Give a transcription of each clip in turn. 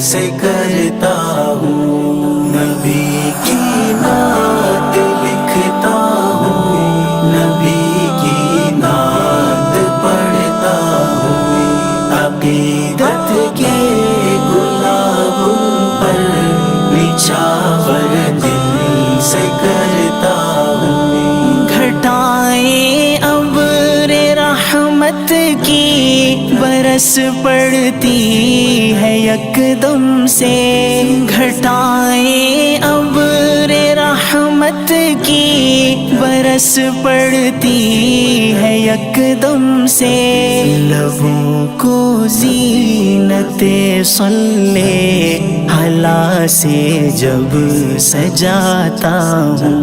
سے کرتا ہوں، نبی کی نعت لکھتا ہوں، نبی کی نعت پڑھتا ہوں، عقیدت کے گلابوں پر نچھاور دل سے کرتا ہوں، گھٹائیں ابر رحمت کی برس پڑتی ہے یکدم سے، گھٹائیں ابر رحمت کی برس پڑتی ہے یکدم سے، لبوں کو زینت صلی حلا سے جب سجاتا ہوں،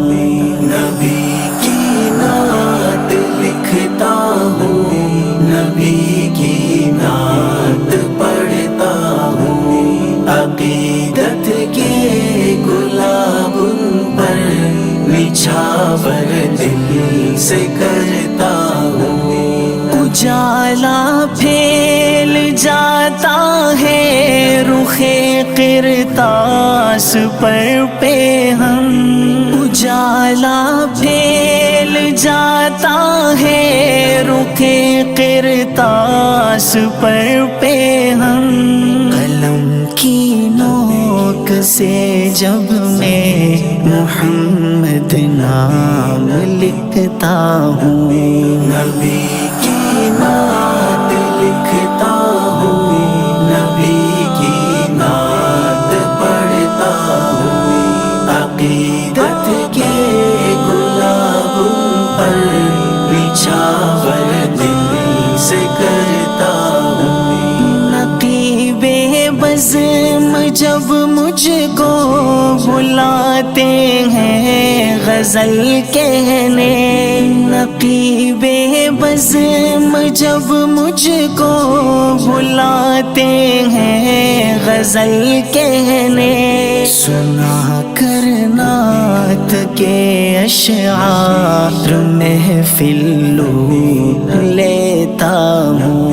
نبی کی نعت لکھتا ہوں، نبی کی نعت پڑھتا ہوں، عقیدت کے گلابوں پر نچھاور دل سے کرتا ہوں، اجالا پھیل جاتا ہے رخ قرطاس پر پہ ہم، اجالا پھیل جاتا ہے رخ قرطاس پر پہ ہم، قلم کی نوک سے جب میں محمد نام لکھتا ہوں، نبی کی نعت لکھتا ہوں، نبی کی نعت پڑھتا ہوں، عقیدت کے گلابوں پر نچھاور دل سے کرتا ہوں، نقیب بزم جب مجھ کو بلاتے ہیں غزل کہنے، نقیب بزم جب مجھ کو بلاتے ہیں غزل کہنے، سنا کر نعت کے اشعار محفل لوٹ لیتا ہوں،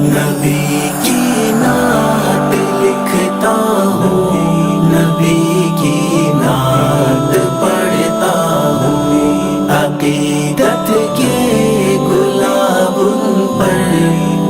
نبی کی نعت لکھتا ہوں، نبی کی نعت پڑھتا ہوں، عقیدت کے گلابوں پر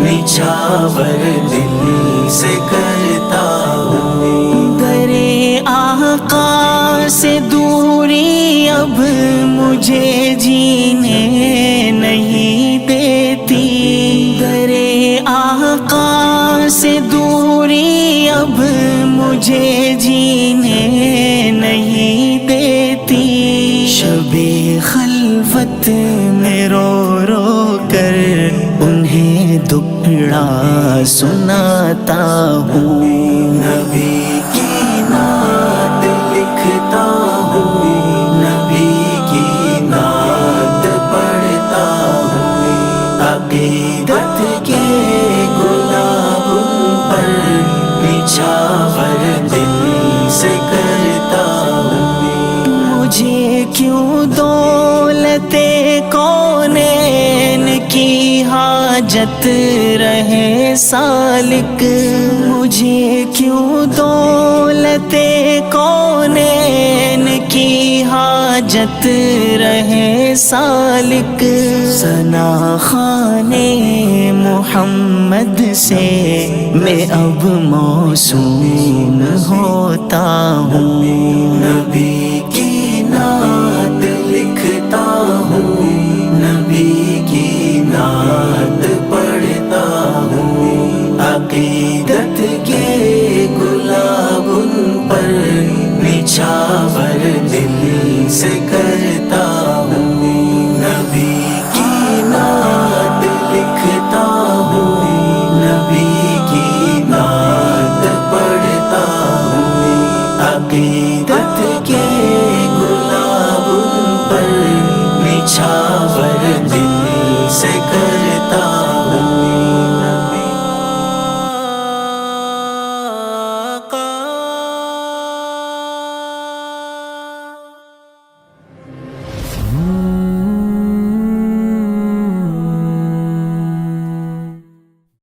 نچھاور دل سے کرتا ہوں، درے آقا سے دوری اب مجھے جینے نہیں دیتی، درے آقا سے دوری اب مجھے جینے نہیں دیتی، شب خلوت میں رو رو کر انہیں دکھڑا سناتا ہوں، نبی کی نعت لکھتا ہوں، نبی کی نعت پڑھتا ہوں، عقیدت کے گلابوں پر نچھاور دل سے کرتا ہوں، مجھے کیوں دولت کونین کی حاجت رہے سالک، مجھے کیوں دولت کونین کی حاجت رہے سالک، ثنا خانے محمد سے میں اب موسوم ہوتا ہوں، نبی